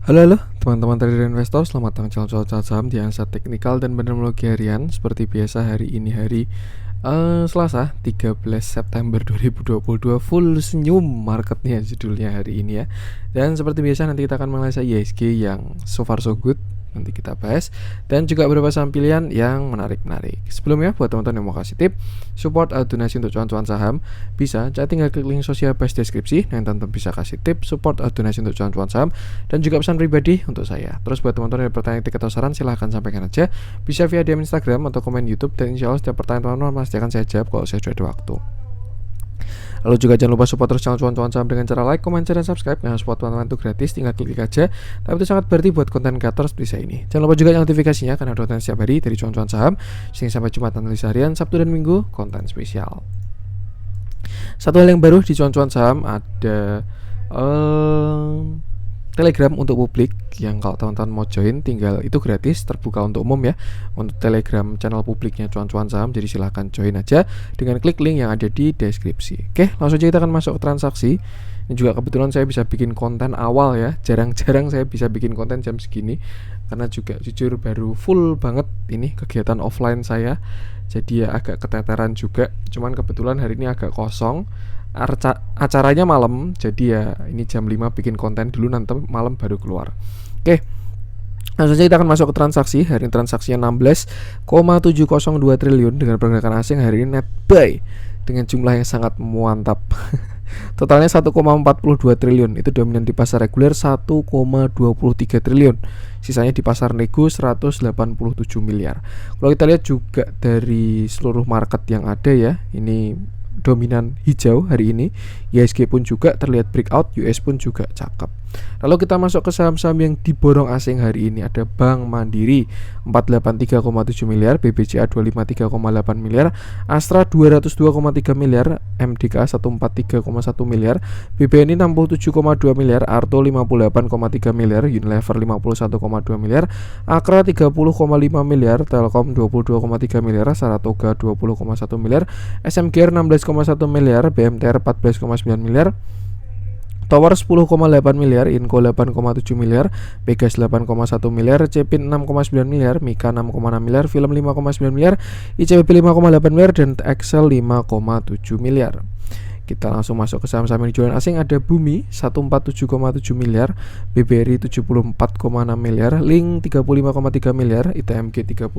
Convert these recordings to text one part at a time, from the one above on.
Halo teman-teman trader investor, selamat datang channel cuaca saham di analisa teknikal dan teknologi harian. Seperti biasa hari ini hari Selasa 13 September 2022, full senyum marketnya judulnya hari ini ya. Dan seperti biasa nanti kita akan menganalisa IHSG yang so far so good, nanti kita bahas, dan juga beberapa saham pilihan yang menarik-menarik. Sebelumnya buat teman-teman yang mau kasih tip support atau donasi untuk cuan-cuan saham, bisa tinggal klik link sosial base deskripsi. Nah, teman-teman bisa kasih tip support atau donasi untuk cuan-cuan saham dan juga pesan pribadi untuk saya. Terus buat teman-teman yang bertanya, tiket atau saran, silahkan sampaikan aja, bisa via DM Instagram atau komen YouTube, dan insya Allah setiap pertanyaan teman-teman pasti akan saya jawab kalau saya sudah ada waktu. Lalu juga jangan lupa support terus channel cuan-cuan saham dengan cara like, comment, share, dan subscribe. Yang support teman-teman itu gratis, tinggal klik aja. Tapi itu sangat berarti buat konten kreator seperti saya ini. Jangan lupa juga yang notifikasinya, karena ada konten setiap hari dari cuan-cuan saham. Senin sampai Jumat analisa harian, Sabtu dan Minggu konten spesial. Satu hal yang baru di cuan-cuan saham, ada Telegram untuk publik, yang kalau teman-teman mau join tinggal, itu gratis, terbuka untuk umum ya, untuk Telegram channel publiknya cuan-cuan saham. Jadi silahkan join aja dengan klik link yang ada di deskripsi. Oke, langsung aja kita akan masuk ke transaksi. Ini juga kebetulan saya bisa bikin konten awal ya, jarang-jarang saya bisa bikin konten jam segini, karena juga jujur baru full banget ini kegiatan offline saya, jadi ya agak keteteran juga. Cuman kebetulan hari ini agak kosong, acaranya malam, jadi ya ini jam 5 bikin konten dulu, nanti malam baru keluar. Oke, langsung saja kita akan masuk ke transaksi. Hari ini transaksinya 16,702 triliun dengan pergerakan asing hari ini net buy dengan jumlah yang sangat mantap. Totalnya 1,42 triliun, itu dominan di pasar reguler 1,23 triliun. Sisanya di pasar nego 187 miliar. Kalau kita lihat juga dari seluruh market yang ada ya, ini dominan hijau hari ini. IHSG pun juga terlihat breakout, US pun juga cakep. Lalu kita masuk ke saham-saham yang diborong asing hari ini. Ada Bank Mandiri 483,7 miliar, BBCA 253,8 miliar, Astra 202,3 miliar, MDK 143,1 miliar, BBNI 67,2 miliar, Arto 58,3 miliar, Unilever 51,2 miliar, Akra 30,5 miliar, Telkom 22,3 miliar, Saratoga 20,1 miliar, SMGR 16,1 miliar, BMTR 14,9 miliar, Tower 10,8 miliar, Inco 8,7 miliar, Pegas 8,1 miliar, Cepin 6,9 miliar, Mika 6,6 miliar, Film 5,9 miliar, ICBP 5,8 miliar, dan Excel 5,7 miliar. Kita langsung masuk ke saham-saham yang dijualan asing. Ada Bumi 147,7 miliar, BBRI 74,6 miliar, Link 35,3 miliar, ITMG 32,6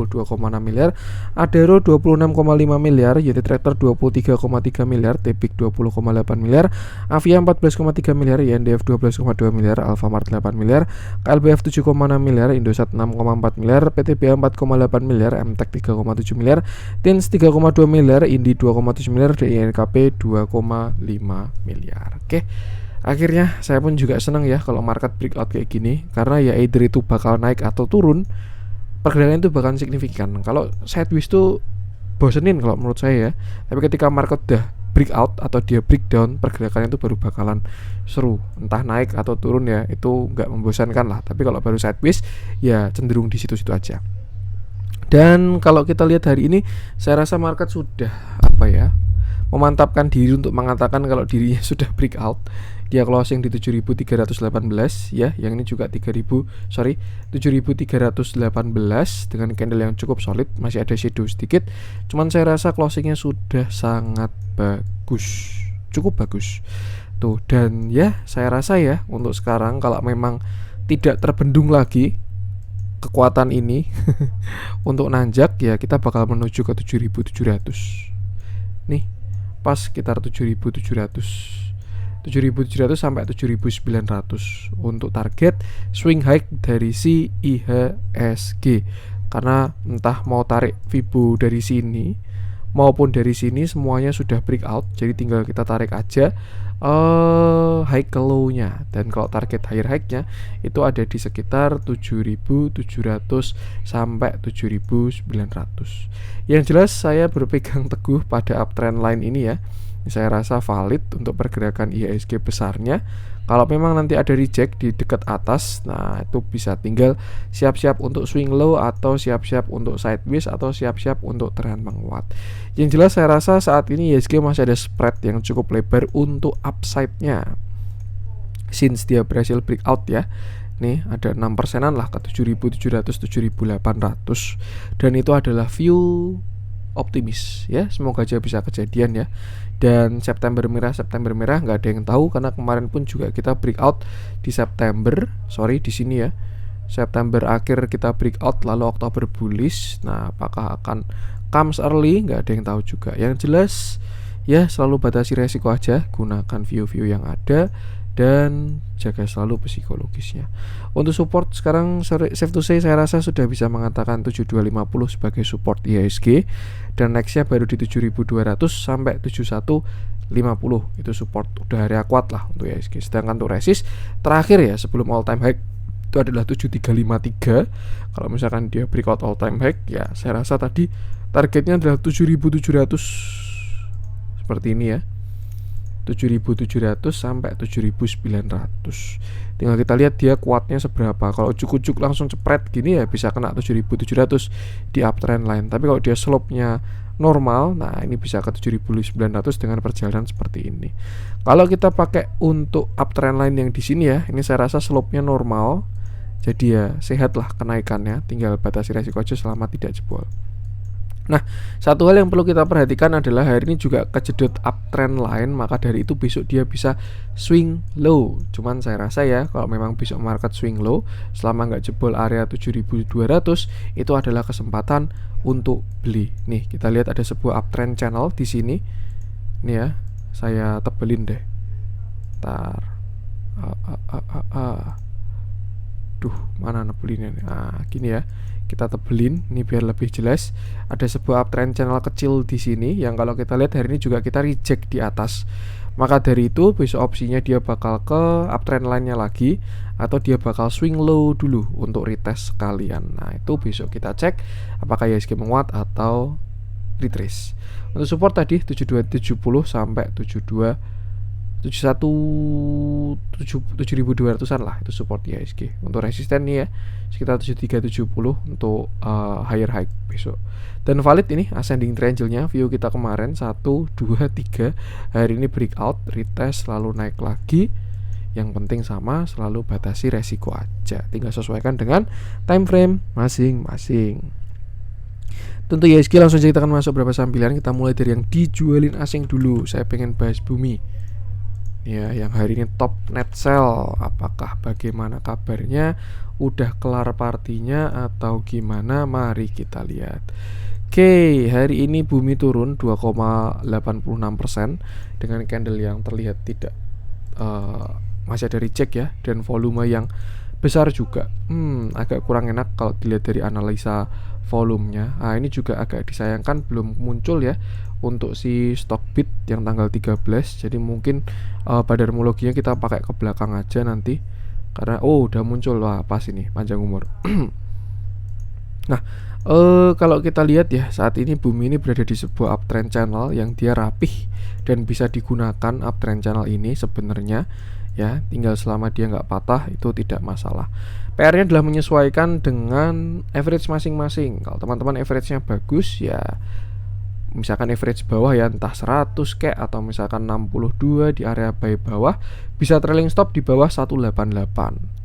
miliar, Adero 26,5 miliar, Unit Tractor 23,3 miliar, Tepik 20,8 miliar, Avia 14,3 miliar, INDF 12,2 miliar, Alfamart 8 miliar, KLBF 7,6 miliar, Indosat 6,4 miliar, PTBA 4,8 miliar, MTEK 3,7 miliar, TINS 3,2 miliar, Indi 2,7 miliar, dan INKP 2,5 miliar. Oke, akhirnya saya pun juga senang ya kalau market breakout kayak gini, karena ya either itu bakal naik atau turun, pergerakan itu bakal signifikan. Kalau sideways tuh bosenin kalau menurut saya ya, tapi ketika market udah breakout atau dia breakdown, pergerakannya itu baru bakalan seru. Entah naik atau turun ya, itu nggak membosankan lah. Tapi kalau baru sideways ya cenderung di situ-situ aja. Dan kalau kita lihat hari ini, saya rasa market sudah memantapkan diri untuk mengatakan kalau dirinya sudah breakout. Dia closing di 7.318 ya, yang ini juga 7.318 dengan candle yang cukup solid, masih ada shadow sedikit. Cuman saya rasa closingnya sudah sangat bagus, cukup bagus tuh. Dan ya saya rasa ya untuk sekarang kalau memang tidak terbendung lagi kekuatan ini untuk nanjak ya, kita bakal menuju ke 7.700 nih, pas sekitar 7.700 sampai 7.900 untuk target swing high dari si IHSG. Karena entah mau tarik Fibo dari sini maupun dari sini, semuanya sudah breakout, jadi tinggal kita tarik aja high ke low-nya. Dan kalau target higher high-nya itu ada di sekitar 7.700 sampai 7.900. Yang jelas saya berpegang teguh pada uptrend line ini ya. Saya rasa valid untuk pergerakan IHSG besarnya. Kalau memang nanti ada reject di dekat atas, nah itu bisa tinggal siap-siap untuk swing low, atau siap-siap untuk sideways, atau siap-siap untuk tren menguat. Yang jelas saya rasa saat ini IHSG masih ada spread yang cukup lebar untuk upside-nya, since dia berhasil breakout ya. nih ada 6%-an lah ke 7.700 7.800, dan itu adalah view optimis ya, semoga aja bisa kejadian ya. Dan September merah nggak ada yang tahu, karena kemarin pun juga kita breakout di September, di sini ya, September akhir kita breakout, lalu Oktober bullish. Nah, apakah akan comes early, nggak ada yang tahu juga. Yang jelas ya, selalu batasi resiko aja, gunakan view-view yang ada, dan jaga selalu psikologisnya. Untuk support sekarang safe to say saya rasa sudah bisa mengatakan 7250 sebagai support IHSG, dan nextnya baru di 7200 sampai 7150 itu support, udah area kuat lah untuk IHSG. Sedangkan untuk resist terakhir ya sebelum all time high itu adalah 7353. Kalau misalkan dia breakout all time high ya, saya rasa tadi targetnya adalah 7700 seperti ini ya, 7.700 sampai 7.900. Tinggal kita lihat dia kuatnya seberapa. Kalau ujuk-ujuk langsung cepret gini ya bisa kena 7.700 di uptrend line. Tapi kalau dia slope-nya normal, nah ini bisa ke 7.900 dengan perjalanan seperti ini. Kalau kita pakai untuk uptrend line yang di sini ya, ini saya rasa slope-nya normal. Jadi ya sehat lah kenaikannya, tinggal batasi resiko aja selama tidak jebol. Nah, satu hal yang perlu kita perhatikan adalah hari ini juga kejedot uptrend line, maka dari itu besok dia bisa swing low. Cuman saya rasa ya, kalau memang besok market swing low selama nggak jebol area 7.200, itu adalah kesempatan untuk beli. Nih, kita lihat ada sebuah uptrend channel di sini. Nih ya, saya tebelin deh. Ntar. Duh, mana nebelinnya nih? Gini ya. Kita tebelin ini biar lebih jelas. Ada sebuah uptrend channel kecil di sini yang kalau kita lihat hari ini juga kita reject di atas. Maka dari itu besok opsinya dia bakal ke uptrend line-nya lagi, atau dia bakal swing low dulu untuk retest sekalian. Nah, itu besok kita cek apakah IHSG menguat atau retrace. Untuk support tadi 7270 sampai 7.200-an lah, itu support IHSG. Untuk resisten nih ya sekitar 7370 untuk higher high besok. Dan valid ini ascending triangle-nya, view kita kemarin 1, 2, 3, hari ini breakout, retest lalu naik lagi. Yang penting sama, selalu batasi resiko aja, tinggal sesuaikan dengan time frame masing-masing. Tentu IHSG langsung saja kita akan masuk berapa saham pilihan. Kita mulai dari yang dijualin asing dulu. Saya pengen bahas Bumi ya, yang hari ini top net sell. Apakah bagaimana kabarnya? Udah kelar partinya atau gimana? Mari kita lihat. Oke, hari ini Bumi turun 2,86% dengan candle yang terlihat tidak masih ada reject ya, dan volume yang besar juga. Agak kurang enak kalau dilihat dari analisa volumenya. Nah, ini juga agak disayangkan belum muncul ya untuk si Stockbit yang tanggal 13. Jadi mungkin pada remologinya kita pakai ke belakang aja nanti, karena udah muncul. Wah, pas ini panjang umur. Nah, kalau kita lihat ya, saat ini Bumi ini berada di sebuah uptrend channel yang dia rapih dan bisa digunakan uptrend channel ini sebenarnya ya, tinggal selama dia nggak patah itu tidak masalah. PR-nya adalah menyesuaikan dengan average masing-masing. Kalau teman-teman average-nya bagus ya, misalkan average bawah ya entah 100 kek atau misalkan 62 di area buy bawah, bisa trailing stop di bawah 188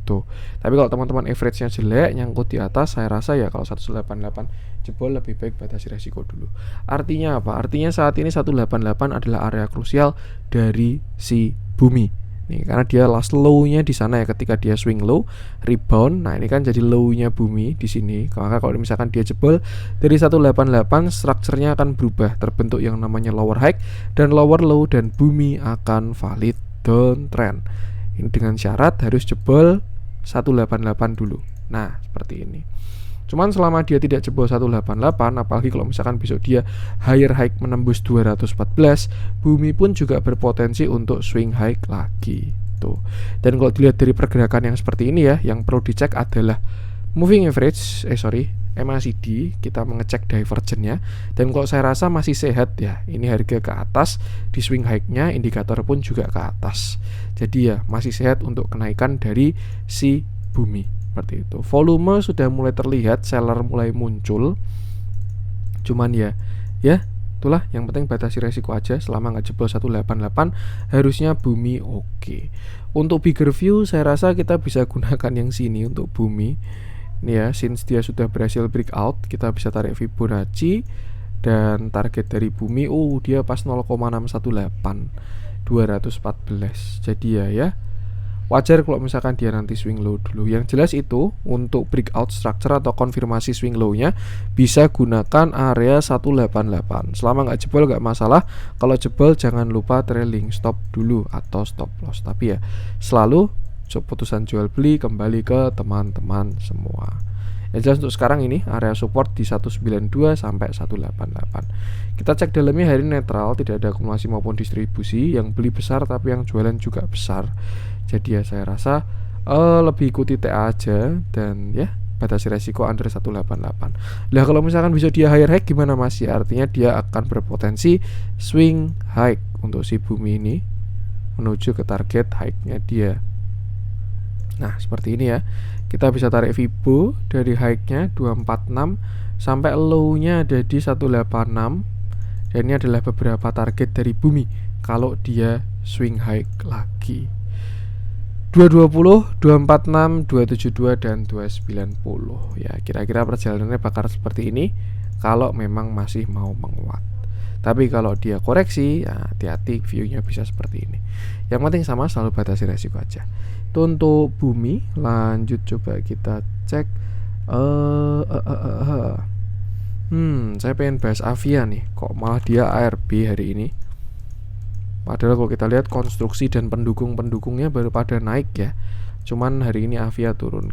tuh. Tapi kalau teman-teman average-nya jelek nyangkut di atas, saya rasa ya kalau 188 jebol lebih baik batasi resiko dulu. Artinya apa? Artinya saat ini 188 adalah area krusial dari si Bumi. Nih, karena dia last low-nya di sana ya, ketika dia swing low, rebound. Nah, ini kan jadi low-nya Bumi di sini. Maka kalau misalkan dia jebol dari 188, strukturnya akan berubah, terbentuk yang namanya lower high dan lower low, dan Bumi akan valid downtrend. Ini dengan syarat harus jebol 188 dulu. Nah, seperti ini. Cuman selama dia tidak jebol 188, apalagi kalau misalkan besok dia higher high menembus 214, Bumi pun juga berpotensi untuk swing high lagi tuh. Dan kalau dilihat dari pergerakan yang seperti ini ya, yang perlu dicek adalah moving average, MACD, kita mengecek divergennya. Dan kalau saya rasa masih sehat ya, ini harga ke atas, di swing high-nya indikator pun juga ke atas. Jadi ya masih sehat untuk kenaikan dari si Bumi. Seperti itu. Volume sudah mulai terlihat, seller mulai muncul. Cuman ya Itulah, yang penting batasi resiko aja. Selama nggak jebol 188 harusnya Bumi oke. Untuk bigger view saya rasa kita bisa gunakan yang sini untuk Bumi. Ini ya, since dia sudah berhasil breakout, kita bisa tarik Fibonacci dan target dari Bumi. Dia pas 0,618 214. Jadi ya wajar kalau misalkan dia nanti swing low dulu. Yang jelas itu untuk breakout structure atau konfirmasi swing low-nya bisa gunakan area 188. Selama nggak jebol nggak masalah. Kalau jebol jangan lupa trailing stop dulu atau stop loss. Tapi ya selalu keputusan jual beli kembali ke teman-teman semua. Yang jelas untuk sekarang ini area support di 192 sampai 188. Kita cek dalamnya hari netral, tidak ada akumulasi maupun distribusi. Yang beli besar tapi yang jualan juga besar. Jadi ya saya rasa lebih ikuti TA aja dan ya batasi resiko under 188. Lah kalau misalkan bisa dia higher high gimana Mas? Ya artinya dia akan berpotensi swing high untuk si Bumi ini menuju ke target high-nya dia. Nah seperti ini ya. Kita bisa tarik Fibo dari high-nya 246 sampai low-nya ada di 186. Dan ini adalah beberapa target dari Bumi kalau dia swing high lagi. 220, 246, 272 dan 290. Ya, kira-kira perjalanannya bakal seperti ini kalau memang masih mau menguat. Tapi kalau dia koreksi, ya hati-hati, view-nya bisa seperti ini. Yang penting sama, selalu batasi resiko aja. Itu untuk Bumi. Lanjut coba kita cek. Saya pengen bahas Avia nih. Kok malah dia ARB hari ini? Padahal kalau kita lihat konstruksi dan pendukung-pendukungnya baru pada naik ya. Cuman hari ini Avia turun.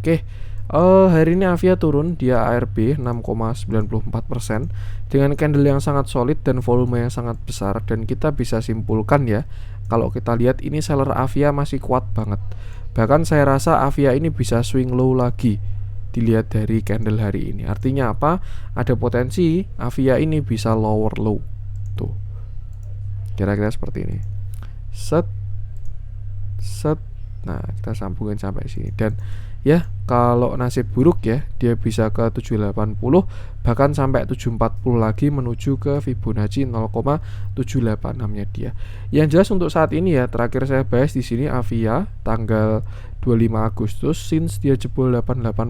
Hari ini Avia turun, dia ARB 6,94% dengan candle yang sangat solid dan volume yang sangat besar. Dan kita bisa simpulkan ya, kalau kita lihat ini seller Avia masih kuat banget. Bahkan saya rasa Avia ini bisa swing low lagi dilihat dari candle hari ini. Artinya apa? Ada potensi Avia ini bisa lower low. Tuh. Kira-kira seperti ini. Set. Nah, kita sambungin sampai sini. Dan ya, kalau nasib buruk ya, dia bisa ke 780 bahkan sampai 740 lagi menuju ke Fibonacci 0,786-nya dia. Yang jelas untuk saat ini ya, terakhir saya bahas di sini Avia tanggal 25 Agustus, since dia jebol 880,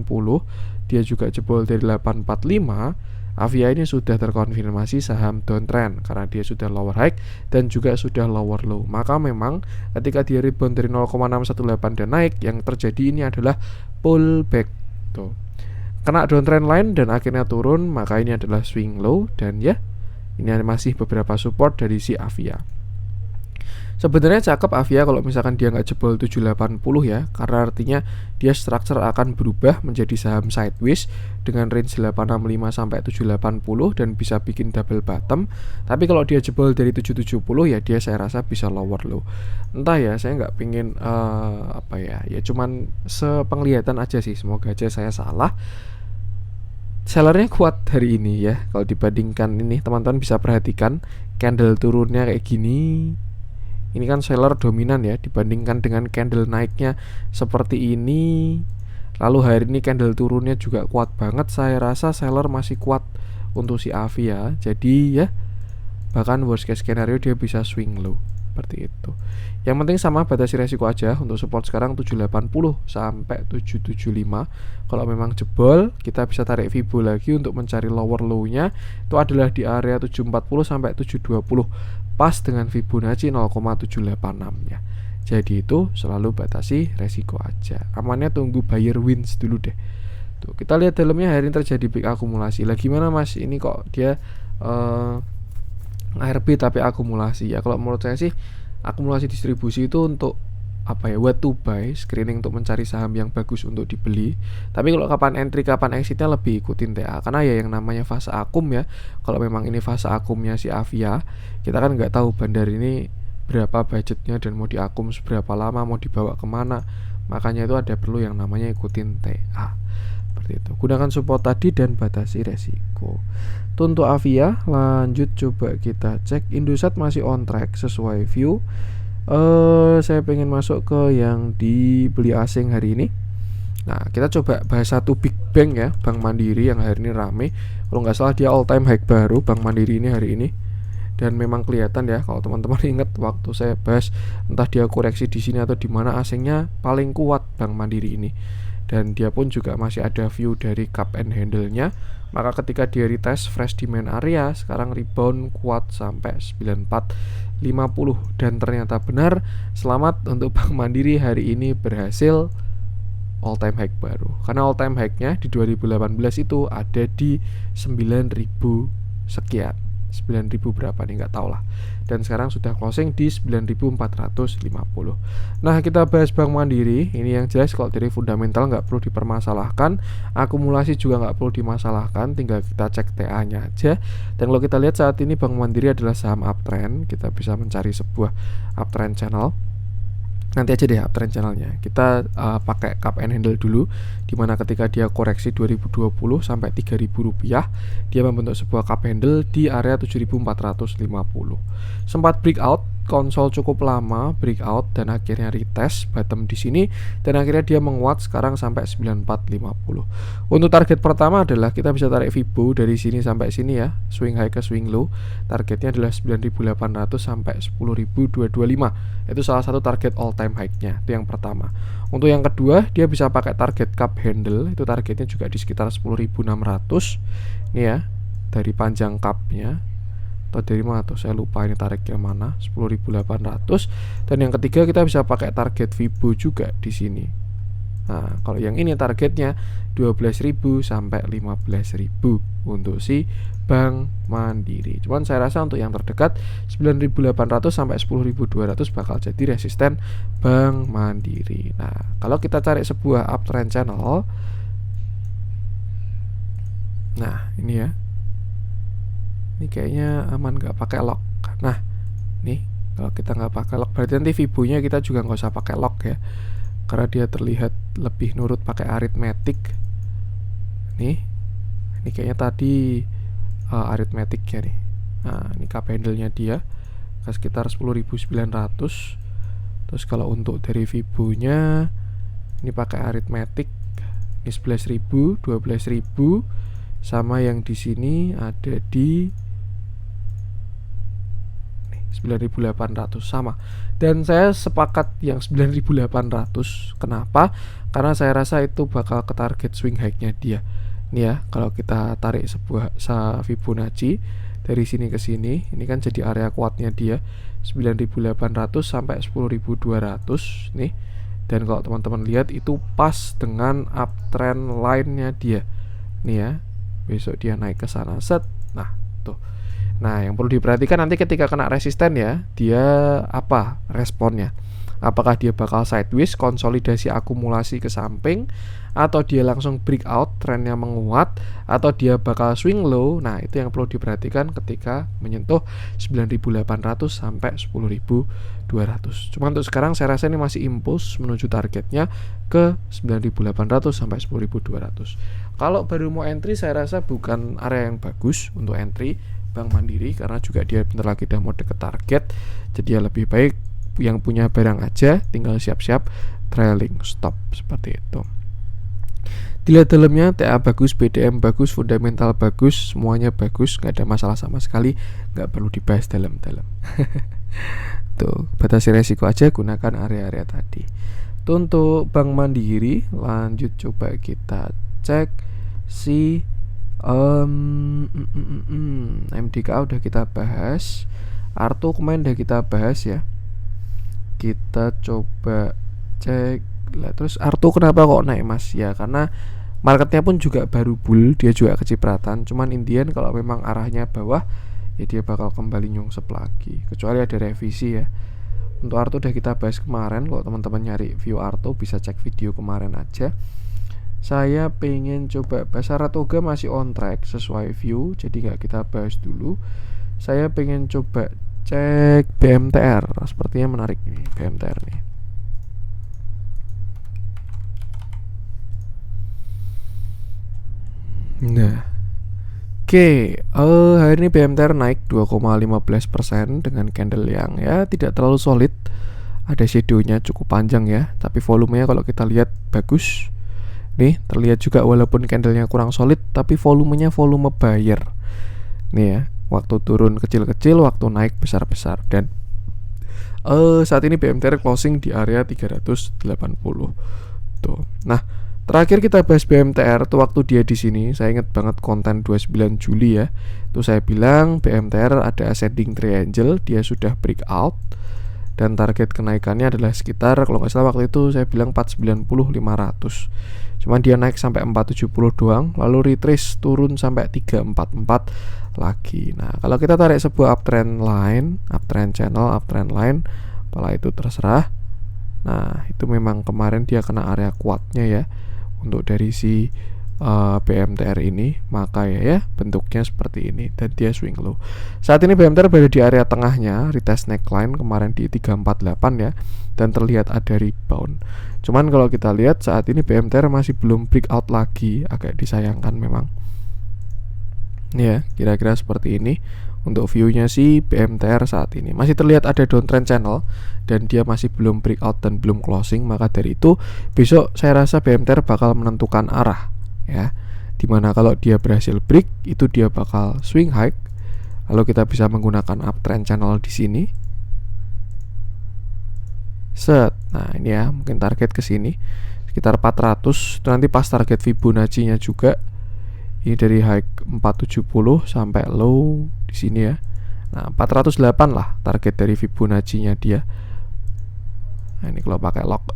dia juga jebol dari 845. Avia ini sudah terkonfirmasi saham downtrend karena dia sudah lower high dan juga sudah lower low. Maka memang ketika dia rebound dari 0,618 dan naik, yang terjadi ini adalah pullback. Tuh. Kena downtrend line dan akhirnya turun, maka ini adalah swing low dan ya, ini masih beberapa support dari si Avia. Sebenarnya cakep Avia kalau misalkan dia nggak jebol 780 ya, karena artinya dia structure akan berubah menjadi saham sideways dengan range 865 sampai 780 dan bisa bikin double bottom. Tapi kalau dia jebol dari 770 ya dia saya rasa bisa lower low. Entah ya, saya nggak pingin ya cuman sepenglihatan aja sih, semoga aja saya salah. Sellernya kuat hari ini ya. Kalau dibandingkan ini, teman-teman bisa perhatikan candle turunnya kayak gini. Ini kan seller dominan ya, dibandingkan dengan candle naiknya seperti ini. Lalu hari ini candle turunnya juga kuat banget. Saya rasa seller masih kuat untuk si Avia. Jadi ya, bahkan worst case scenario dia bisa swing low seperti itu. Yang penting sama, batasi resiko aja. Untuk support sekarang 780 sampai 775. Kalau memang jebol, kita bisa tarik Fibo lagi untuk mencari lower low-nya. Itu adalah di area 740 sampai 720. Pas dengan Fibonacci 0,786-nya. Jadi itu selalu batasi resiko aja. Amannya tunggu buyer wins dulu deh. Tuh, kita lihat dalamnya hari ini terjadi big akumulasi. Lah gimana Mas? Ini kok dia ARB tapi akumulasi ya. Kalau menurut saya sih akumulasi distribusi itu untuk what to buy, screening untuk mencari saham yang bagus untuk dibeli. Tapi kalau kapan entry, kapan exitnya lebih ikutin TA, karena ya yang namanya fase akum ya. Kalau memang ini fase akumnya si Avia, kita kan nggak tahu bandar ini berapa budgetnya dan mau diakum seberapa lama, mau dibawa kemana. Makanya itu ada perlu yang namanya ikutin TA seperti itu. Gunakan support tadi dan batasi resiko. Untuk Avia, lanjut coba kita cek. Indosat masih on track sesuai view. Saya pengen masuk ke yang dibeli asing hari ini. Nah, kita coba bahas satu big bank ya, Bank Mandiri yang hari ini rame. Kalau nggak salah dia all time high baru Bank Mandiri ini hari ini. Dan memang kelihatan ya, kalau teman-teman ingat waktu saya bahas entah dia koreksi di sini atau di mana, asingnya paling kuat Bank Mandiri ini. Dan dia pun juga masih ada view dari cup and handle-nya. Maka ketika dia retest fresh di main area, sekarang rebound kuat sampai 94.50. Dan ternyata benar, selamat untuk Bank Mandiri hari ini berhasil all time high baru. Karena all time high-nya di 2018 itu ada di 9.000 sekian. 9.000 berapa nih, nggak tahu lah. Dan sekarang sudah closing di 9.450. Nah, kita bahas Bank Mandiri. Ini yang jelas kalau dari fundamental nggak perlu dipermasalahkan, akumulasi juga nggak perlu dimasalahkan, tinggal kita cek TA-nya aja. Dan kalau kita lihat saat ini Bank Mandiri adalah saham uptrend, kita bisa mencari sebuah uptrend channel. Nanti aja deh uptrend channelnya. Kita pakai cup and handle dulu, dimana ketika dia koreksi 2020 sampai 3.000 rupiah, dia membentuk sebuah cup handle di area 7.450. Sempat breakout, konsol cukup lama breakout dan akhirnya retest bottom di sini, dan akhirnya dia menguat sekarang sampai 9450. Untuk target pertama adalah kita bisa tarik Fibo dari sini sampai sini ya, swing high ke swing low. Targetnya adalah 9.800 sampai 10.225. Itu salah satu target all time high-nya. Itu yang pertama. Untuk yang kedua, dia bisa pakai target cup handle, itu targetnya juga di sekitar 10.600. Ini ya, dari panjang cupnya atau dari mana tuh, saya lupa ini tariknya mana, 10.800. Dan yang ketiga kita bisa pakai target Fibo juga di sini. Nah, kalau yang ini targetnya 12.000 sampai 15.000 untuk si Bank Mandiri. Cuman saya rasa untuk yang terdekat 9.800 sampai 10.200 bakal jadi resisten Bank Mandiri. Nah, kalau kita cari sebuah uptrend channel, nah ini ya, ini kayaknya aman nggak pakai lock. Nah, nih kalau kita nggak pakai lock, berarti nanti Fibonya kita juga nggak usah pakai lock ya, karena dia terlihat lebih nurut pakai arithmetic. Nih, ini kayaknya tadi arithmeticnya nih. Nah, ini cup handle-nya dia ke sekitar 10.900. Terus kalau untuk dari Fibonya ini pakai arithmetic, ini 11.000, 12.000, sama yang di sini ada di 9.800 sama. Dan saya sepakat yang 9.800. Kenapa? Karena saya rasa itu bakal ke target swing high-nya dia. Ini ya, kalau kita tarik sebuah Fibonacci dari sini ke sini, ini kan jadi area kuatnya dia 9.800 sampai 10.200 nih. Dan kalau teman-teman lihat itu pas dengan uptrend line-nya dia. Nih ya, besok dia naik ke sana set. Nah, tuh. Nah, yang perlu diperhatikan nanti ketika kena resisten ya, dia apa responnya? Apakah dia bakal sideways, konsolidasi akumulasi ke samping, atau dia langsung breakout, trennya menguat, atau dia bakal swing low? Nah, itu yang perlu diperhatikan ketika menyentuh 9.800 sampai 10.200. Cuma untuk sekarang saya rasa ini masih impuls menuju targetnya ke 9.800 sampai 10.200. Kalau baru mau entry, saya rasa bukan area yang bagus untuk entry Bank Mandiri, karena juga dia bentar lagi udah mau deket target. Jadi ya lebih baik yang punya barang aja, tinggal siap-siap trailing stop seperti itu. Dilihat dalamnya, TA bagus, BDM bagus, fundamental bagus, semuanya bagus, nggak ada masalah sama sekali, nggak perlu dibahas dalam-dalam. Tuh, batasi resiko aja, gunakan area-area tadi. Tuh, untuk Bank Mandiri, lanjut coba kita cek si MDK udah kita bahas, Arto kemarin udah kita bahas ya. Kita coba cek lah, terus Arto kenapa kok naik mas? Ya karena marketnya pun juga baru bull, dia juga kecipratan. Cuman Indian kalau memang arahnya bawah, ya dia bakal kembali nyungsep lagi, kecuali ada revisi ya. Untuk Arto udah kita bahas kemarin. Kalau teman-teman nyari view Arto bisa cek video kemarin aja. Saya pengen coba bahas Saratoga masih on track sesuai view, jadi nggak kita bahas dulu. Saya pengen coba cek BMTR, sepertinya menarik nih BMTR nih. Nah, oke, hari ini BMTR naik 2,15% dengan candle yang ya tidak terlalu solid. Ada shadow-nya cukup panjang ya, tapi volumenya kalau kita lihat bagus. Nih, terlihat juga walaupun candlenya kurang solid, tapi volumenya volume buyer. Nih ya, Waktu turun kecil-kecil, waktu naik besar-besar. Dan saat ini BMTR closing di area 380 tuh. Nah, terakhir kita bahas BMTR tuh waktu dia di sini, saya ingat banget konten 29 Juli ya. Tuh saya bilang BMTR ada ascending triangle, dia sudah breakout dan target kenaikannya adalah sekitar, kalau nggak salah waktu itu saya bilang 490 500. Cuman dia naik sampai 470 doang, lalu retrace turun sampai 344 lagi. Nah, kalau kita tarik sebuah uptrend line, uptrend channel, uptrend line, apalah itu terserah. Nah, itu memang kemarin dia kena area kuatnya ya untuk dari si BMTR ini, maka ya bentuknya seperti ini dan dia swing low. Saat ini BMTR berada di area tengahnya, retest neckline kemarin di 348 ya, dan terlihat ada rebound. Cuman kalau kita lihat saat ini BMTR masih belum breakout lagi, agak disayangkan memang. Ya, kira-kira seperti ini untuk view-nya si BMTR saat ini. Masih terlihat ada downtrend channel dan dia masih belum breakout dan belum closing, maka dari itu besok saya rasa BMTR bakal menentukan arah ya. Dimana kalau dia berhasil break, itu dia bakal swing high. Lalu kita bisa menggunakan uptrend channel di sini. Set. Nah, ini ya, mungkin target ke sini sekitar 400. Itu nanti pas target Fibonacci-nya juga. Ini dari high 470 sampai low di sini ya. Nah, 408 lah target dari Fibonacci-nya dia. Nah, ini kalau pakai lock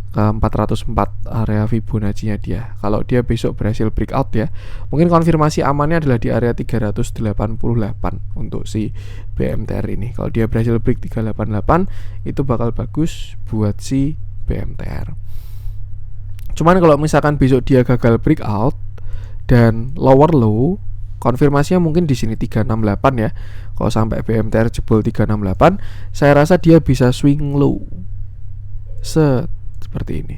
ke 404 area Fibonacci-nya dia. Kalau dia besok berhasil breakout ya, mungkin konfirmasi amannya adalah di area 388 untuk si BMTR ini. Kalau dia berhasil break 388, itu bakal bagus buat si BMTR. Cuman kalau misalkan besok dia gagal breakout dan lower low, konfirmasinya mungkin di sini 368 ya. Kalau sampai BMTR jebol 368, saya rasa dia bisa swing low. Seperti ini.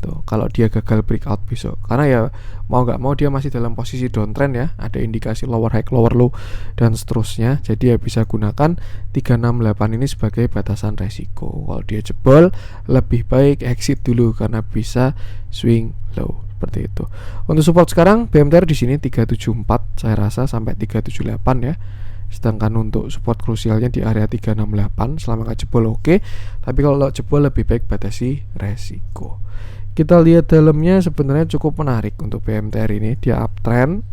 Tuh, kalau dia gagal breakout besok. Karena ya mau nggak mau dia masih dalam posisi downtrend ya, ada indikasi lower high, lower low dan seterusnya. Jadi ya bisa gunakan 368 ini sebagai batasan resiko. Kalau dia jebol, lebih baik exit dulu karena bisa swing low. Seperti itu. Untuk support sekarang BMTR di sini 374 saya rasa sampai 378 ya. Sedangkan untuk support krusialnya di area 368 selama nggak jebol oke. Tapi kalau jebol lebih baik batasi resiko. Kita lihat dalamnya sebenarnya cukup menarik untuk BMTR ini. Dia uptrend,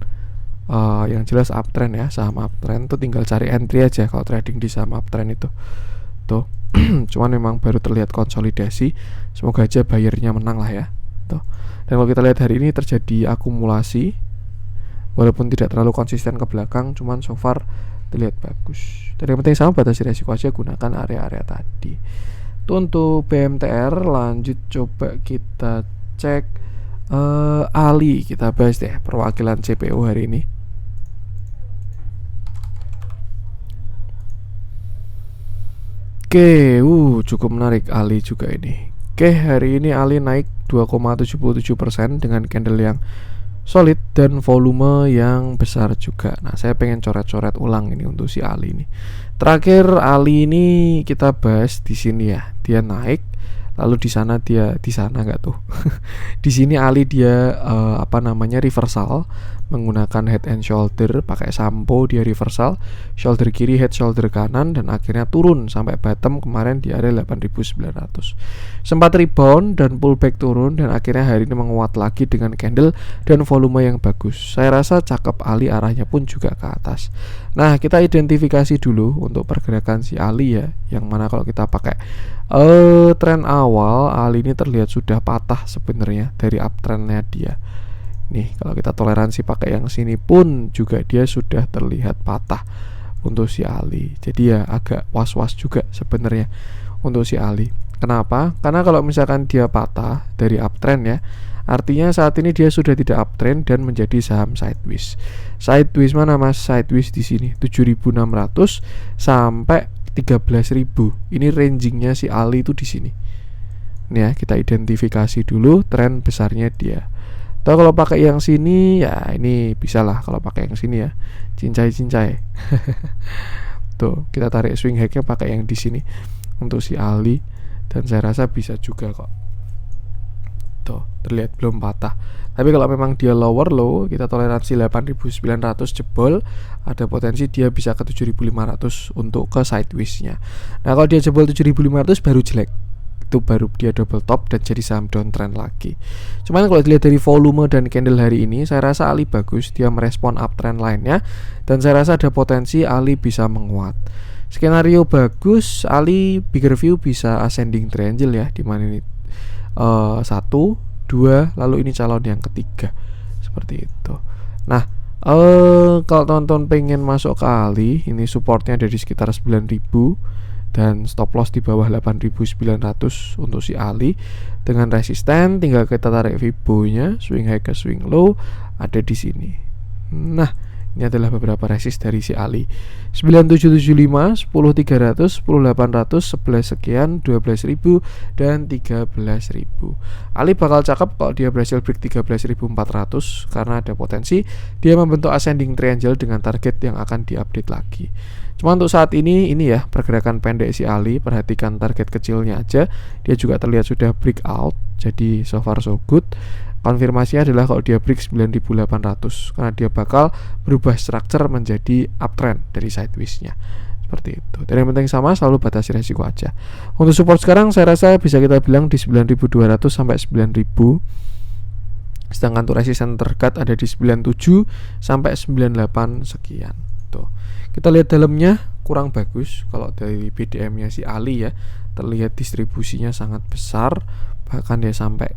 yang jelas uptrend ya, saham uptrend tuh tinggal cari entry aja kalau trading di saham uptrend itu. Tuh, cuman memang baru terlihat konsolidasi. Semoga aja buyernya menang lah ya. Tuh. Dan kalau kita lihat hari ini terjadi akumulasi, walaupun tidak terlalu konsisten ke belakang, cuman so far terlihat bagus. Dan yang penting sama batasi resiko aja, gunakan area-area tadi. Itu untuk BMTR. Lanjut coba kita cek Ali. Kita bahas deh perwakilan CPO hari ini. Oke, cukup menarik Ali juga ini. Oke, hari ini Ali naik 2,77% dengan candle yang solid dan volume yang besar juga. Nah, saya pengen coret-coret ulang ini untuk si Ali ini. Terakhir Ali ini kita bahas di sini ya. Dia naik, lalu di sana enggak tuh. Di sini Ali dia reversal menggunakan head and shoulder, pakai sampo dia reversal, shoulder kiri, head shoulder kanan, dan akhirnya turun sampai bottom kemarin di area 8.900. Sempat rebound dan pullback turun dan akhirnya hari ini menguat lagi dengan candle dan volume yang bagus. Saya rasa cakep Ali, arahnya pun juga ke atas. Nah, kita identifikasi dulu untuk pergerakan si Ali ya, yang mana kalau kita pakai tren awal, Ali ini terlihat sudah patah sebenarnya dari uptrendnya dia. Nih, kalau kita toleransi pakai yang sini pun juga dia sudah terlihat patah untuk si Ali. Jadi ya agak was-was juga sebenarnya untuk si Ali. Kenapa? Karena kalau misalkan dia patah dari uptrend ya, artinya saat ini dia sudah tidak uptrend dan menjadi saham sideways. Sideways mana Mas? Sideways di sini 7.600 sampai 13.000. Ini rangingnya si Ali itu di sini. Nih ya, kita identifikasi dulu tren besarnya dia. Atau kalau pakai yang sini ya ini bisa lah kalau pakai yang sini ya, cincai. Tuh, kita tarik swing high-nya pakai yang di sini untuk si Ali dan saya rasa bisa juga kok. Tuh, terlihat belum patah. Tapi kalau memang dia lower low, kita toleransi 8.900 jebol, ada potensi dia bisa ke 7.500 untuk ke sideways-nya. Nah, kalau dia jebol 7.500 baru jelek. Itu baru dia double top dan jadi saham downtrend lagi. Cuman kalau dilihat dari volume dan candle hari ini, saya rasa Ali bagus, dia merespon uptrend lainnya, dan saya rasa ada potensi Ali bisa menguat. Skenario bagus, Ali bigger view bisa ascending triangle ya, dimana ini 1, 2, lalu ini calon yang ketiga, seperti itu. Nah, kalau teman-teman pengen masuk ke Ali, ini supportnya ada di sekitar 9.000 dan stop loss di bawah 8.900 untuk si Ali. Dengan resisten tinggal kita tarik Fibo-nya, swing high ke swing low ada di sini. Nah, ini adalah beberapa resist dari si Ali. 9775, 10300, 10800, 11 sekian, 12000 dan 13000. Ali bakal cakep kalau dia berhasil break 13400 karena ada potensi dia membentuk ascending triangle dengan target yang akan diupdate lagi. Cuma untuk saat ini ya pergerakan pendek si Ali, perhatikan target kecilnya aja. Dia juga terlihat sudah breakout, jadi so far so good. Konfirmasinya adalah kalau dia break 9.800 karena dia bakal berubah structure menjadi uptrend dari sideways-nya. Seperti itu. Dan yang penting sama, selalu batasi resiko aja. Untuk support sekarang saya rasa bisa kita bilang di 9.200 sampai 9.000. Sedangkan untuk resisten terdekat ada di 97 sampai 98 sekian. Tuh. Kita lihat dalamnya kurang bagus kalau dari BDM-nya si Ali ya. Terlihat distribusinya sangat besar, bahkan dia sampai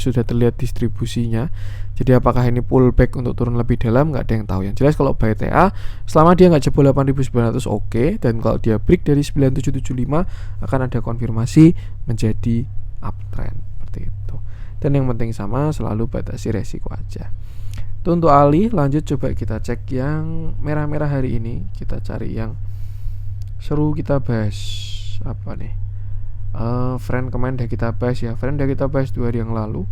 sudah terlihat distribusinya. Jadi apakah ini pullback untuk turun lebih dalam, nggak ada yang tahu. Yang jelas kalau buy TA selama dia nggak jebol 8.900 oke, dan kalau dia break dari 9775 akan ada konfirmasi menjadi uptrend seperti itu. Dan yang penting sama, selalu batasi resiko aja. Itu untuk Ali. Lanjut coba kita cek yang merah-merah hari ini. Kita cari yang seru, kita bahas apa nih? Friend kemarin udah kita bahas ya. Friend udah kita bahas 2 hari yang lalu.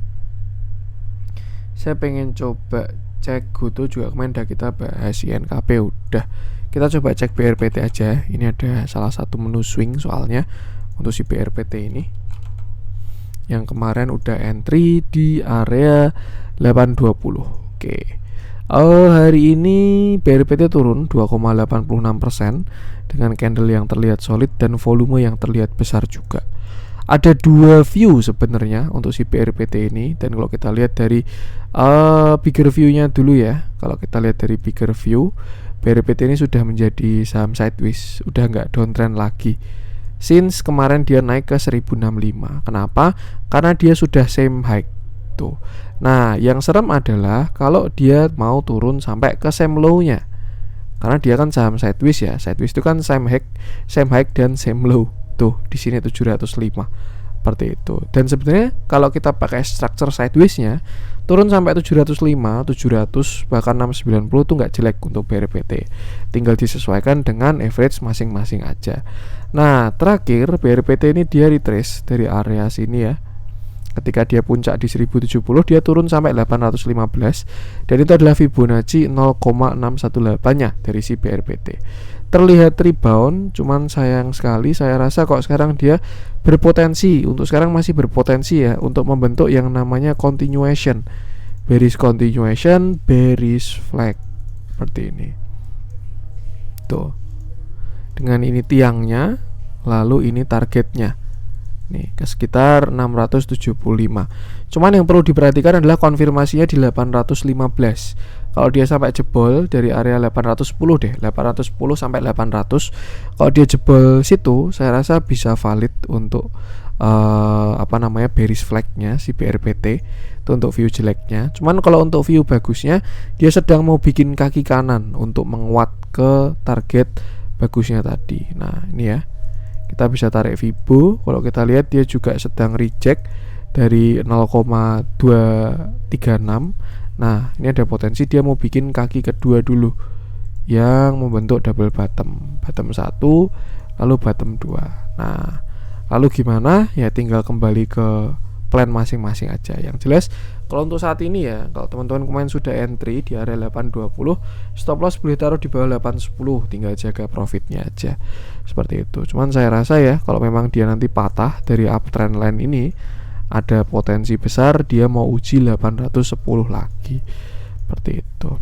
Saya pengen coba cek Goto juga kemarin udah kita bahas. INKP udah. Kita coba cek BRPT aja. Ini ada salah satu menu swing soalnya untuk si BRPT ini. Yang kemarin udah entry di area 820. Oke. Hari ini BRPT turun 2,86% dengan candle yang terlihat solid dan volume yang terlihat besar juga. Ada 2 view sebenarnya untuk si BRPT ini, dan kalau kita lihat dari bigger view-nya dulu ya. Kalau kita lihat dari bigger view, BRPT ini sudah menjadi saham sideways, udah nggak downtrend lagi. Since kemarin dia naik ke 1065. Kenapa? Karena dia sudah same high tuh. Nah, yang serem adalah kalau dia mau turun sampai ke same low-nya. Karena dia kan saham sideways ya. Sideways itu kan same high dan same low. Tuh, di sini 705. Seperti itu. Dan sebenarnya kalau kita pakai structure sideways-nya, turun sampai 705, 700 bahkan 690 itu nggak jelek untuk BRPT. Tinggal disesuaikan dengan average masing-masing aja. Nah, terakhir BRPT ini dia retrace dari area sini ya. Ketika dia puncak di 1070, dia turun sampai 815, dan itu adalah Fibonacci 0,618-nya dari si BRPT. Terlihat rebound, cuman sayang sekali saya rasa kok sekarang dia berpotensi, untuk sekarang masih berpotensi ya untuk membentuk yang namanya continuation, bearish continuation, bearish flag seperti ini. Tuh. Dengan ini tiangnya, lalu ini targetnya. Nih, ke sekitar 675. Cuman yang perlu diperhatikan adalah konfirmasinya di 815. Kalau dia sampai jebol dari area 810 deh, 810 sampai 800. Kalau dia jebol situ, saya rasa bisa valid untuk bearish flag-nya si BRPT. Itu untuk view jeleknya. Cuman kalau untuk view bagusnya, dia sedang mau bikin kaki kanan untuk menguat ke target bagusnya tadi. Nah, ini ya. Kita bisa tarik Fibo. Kalau kita lihat dia juga sedang reject dari 0,236. Nah, ini ada potensi dia mau bikin kaki kedua dulu yang membentuk double bottom. Bottom 1 lalu bottom 2. Nah, lalu gimana? Ya tinggal kembali ke plan masing-masing aja. Yang jelas kalau untuk saat ini ya, kalau teman-teman kemarin sudah entry di area 820, stop loss boleh taruh di bawah 810, tinggal jaga profitnya aja. Seperti itu. Cuman saya rasa ya, kalau memang dia nanti patah dari uptrend line ini, ada potensi besar dia mau uji 810 lagi. Seperti itu.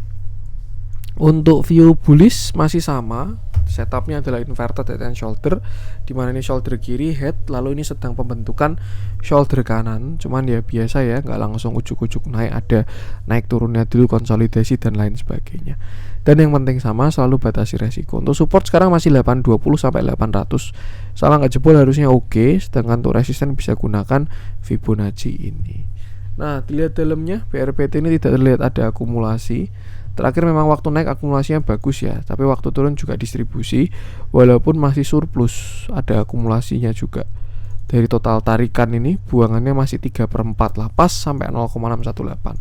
Untuk view bullish masih sama. Setupnya adalah inverted head and shoulder, dimana ini shoulder kiri head, lalu ini sedang pembentukan shoulder kanan. Cuman ya biasa ya, nggak langsung ujuk-ujuk naik, ada naik turunnya dulu, konsolidasi dan lain sebagainya. Dan yang penting sama, selalu batasi resiko. Untuk support sekarang masih 820 sampai 800. Salah nggak jebol harusnya oke. Sedangkan untuk resisten bisa gunakan Fibonacci ini. Nah, dilihat dalamnya BRPT ini tidak terlihat ada akumulasi. Terakhir memang waktu naik akumulasinya bagus ya, tapi waktu turun juga distribusi, walaupun masih surplus, ada akumulasinya juga. Dari total tarikan ini buangannya masih 3/4 lah, pas sampai 0,618.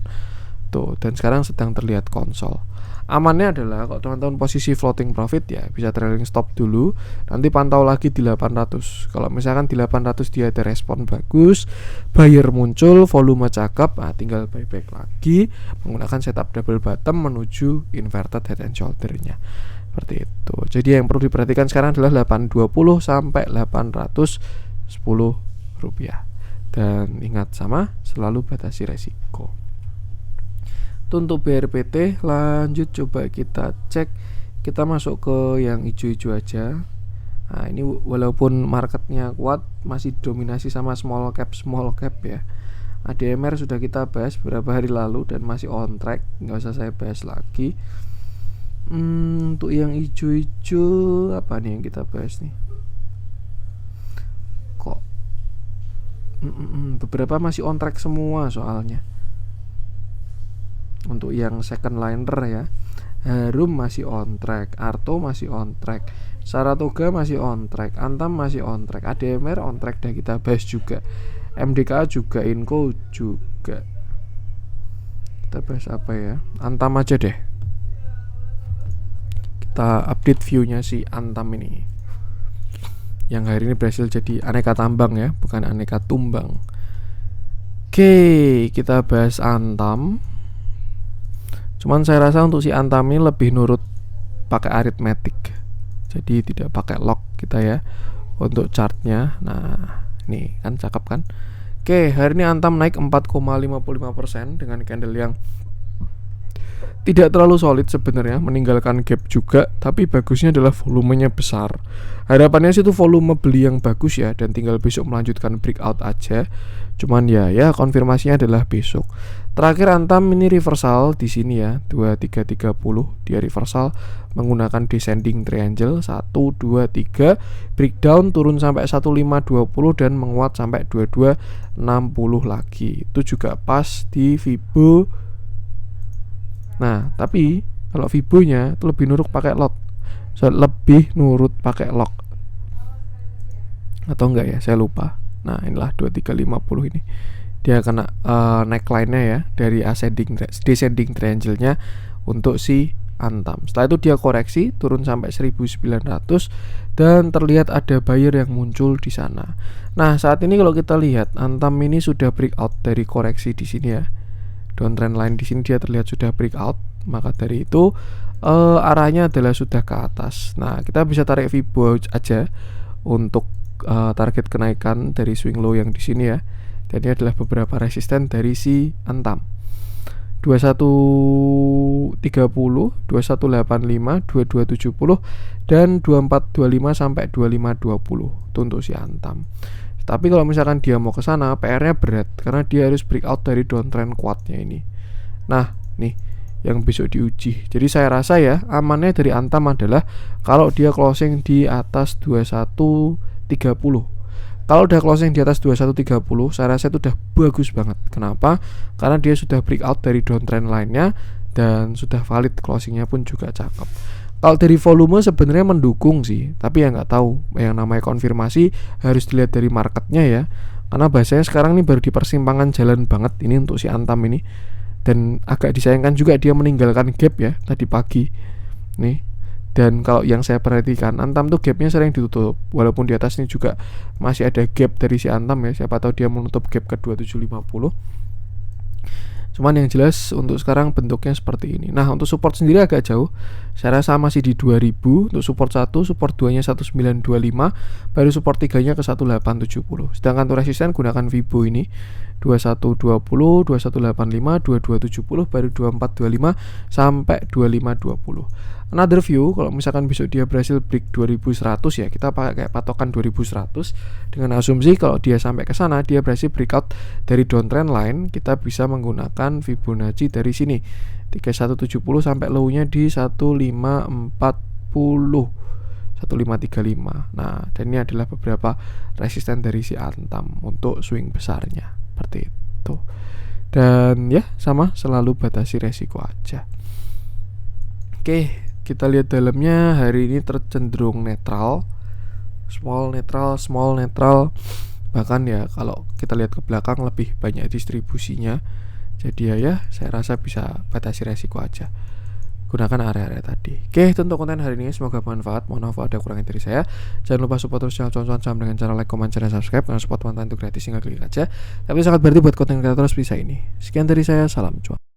Tuh, dan sekarang sedang terlihat konsol. Amannya adalah kalau teman-teman posisi floating profit ya bisa trailing stop dulu, nanti pantau lagi di 800. Kalau misalkan di 800 dia ada respon bagus, buyer muncul, volume cakep, nah tinggal buyback lagi menggunakan setup double bottom menuju inverted head and shoulder-nya. Seperti itu. Jadi yang perlu diperhatikan sekarang adalah 820 sampai 810 rupiah. Dan ingat sama, selalu batasi resiko. Untuk BRPT lanjut coba kita cek, kita masuk ke yang hijau-hijau aja. Nah ini walaupun marketnya kuat masih dominasi sama small cap ya. ADMR sudah kita bahas beberapa hari lalu dan masih on track, nggak usah saya bahas lagi. Untuk yang hijau-hijau apa nih yang kita bahas nih? Kok beberapa masih on track semua soalnya. Untuk yang second liner ya, Harum masih on track, Arto masih on track, Saratoga masih on track, Antam masih on track, ADMR on track dan kita bahas juga, MDK juga, Inco juga. Kita bahas apa ya? Antam aja deh. Kita update view-nya si Antam ini, yang hari ini berhasil jadi aneka tambang ya, bukan aneka tumbang. Oke, kita bahas Antam. Cuman saya rasa untuk si Antam ini lebih nurut pakai aritmetik, jadi tidak pakai log kita ya untuk chartnya. Nah ini kan cakep kan. Oke, hari ini Antam naik 4,55% dengan candle yang tidak terlalu solid sebenarnya, meninggalkan gap juga, tapi bagusnya adalah volumenya besar. Harapannya sih itu volume beli yang bagus ya, dan tinggal besok melanjutkan breakout aja. Cuman ya konfirmasinya adalah besok. Terakhir Antam ini reversal di sini ya, 2330 dia reversal menggunakan descending triangle 1 2 3, breakdown turun sampai 1520 dan menguat sampai 2260 lagi. Itu juga pas di Fibo. Nah, tapi kalau Fibo-nya itu lebih nurut pakai lot. Lebih nurut pakai lock. Atau enggak ya, saya lupa. Nah, inilah 2350 ini. Dia kena neckline-nya ya dari descending triangle-nya untuk si Antam. Setelah itu dia koreksi turun sampai 1900 dan terlihat ada buyer yang muncul di sana. Nah, saat ini kalau kita lihat Antam ini sudah breakout dari koreksi di sini ya. Downtrend line di sini dia terlihat sudah breakout, maka dari itu arahnya adalah sudah ke atas. Nah, kita bisa tarik Fibo aja untuk target kenaikan dari swing low yang di sini ya. Dan ini adalah beberapa resisten dari si Antam. 2130, 2185, 2270 dan 2425 sampai 2520 itu untuk si Antam. Tapi kalau misalkan dia mau ke sana, PR-nya berat karena dia harus breakout dari downtrend kuatnya ini. Nah, nih yang besok diuji. Jadi saya rasa ya amannya dari Antam adalah kalau dia closing di atas 2130. Kalau udah closing di atas 2130, saya rasa itu udah bagus banget. Kenapa? Karena dia sudah breakout dari downtrend line-nya dan sudah valid, closingnya pun juga cakep. Kalau dari volume sebenarnya mendukung sih, tapi ya nggak tahu. Yang namanya konfirmasi harus dilihat dari marketnya ya. Karena bahasanya sekarang ini baru di persimpangan jalan banget ini untuk si Antam ini. Dan agak disayangkan juga dia meninggalkan gap ya tadi pagi. Nih. Dan kalau yang saya perhatikan Antam tuh gapnya sering ditutup. Walaupun di atas ini juga masih ada gap dari si Antam ya. Siapa tahu dia menutup gap ke 2750. Cuman yang jelas untuk sekarang bentuknya seperti ini. Nah, untuk support sendiri agak jauh. Saya rasa masih di 2000 untuk support 1, support 2-nya 1925, baru support 3-nya ke 1870. Sedangkan untuk resisten gunakan Fibo ini 2120, 2185, 2270, baru 2425 sampai 2520. Another view, kalau misalkan besok dia berhasil break 2100 ya, kita pakai kayak patokan 2100 dengan asumsi kalau dia sampai ke sana dia berhasil breakout dari downtrend line, kita bisa menggunakan Fibonacci dari sini 3170 sampai low-nya di 1540, 1535. Nah, dan ini adalah beberapa resisten dari si Antam untuk swing besarnya seperti itu. Dan ya sama, selalu batasi resiko aja. Oke, kita lihat dalamnya hari ini tercenderung netral, small netral. Bahkan ya kalau kita lihat ke belakang lebih banyak distribusinya. Jadi ya saya rasa bisa batasi resiko aja, gunakan area-area tadi. Oke, itu untuk konten hari ini, semoga bermanfaat. Mohon maaf ada kurangnya dari saya. Jangan lupa support terus channel cuan-cuan saham dengan cara like, comment, share, dan subscribe. Karena support mantan itu gratis, tinggal klik aja. Tapi sangat berarti buat konten kreator seperti saya ini. Sekian dari saya, salam cuan.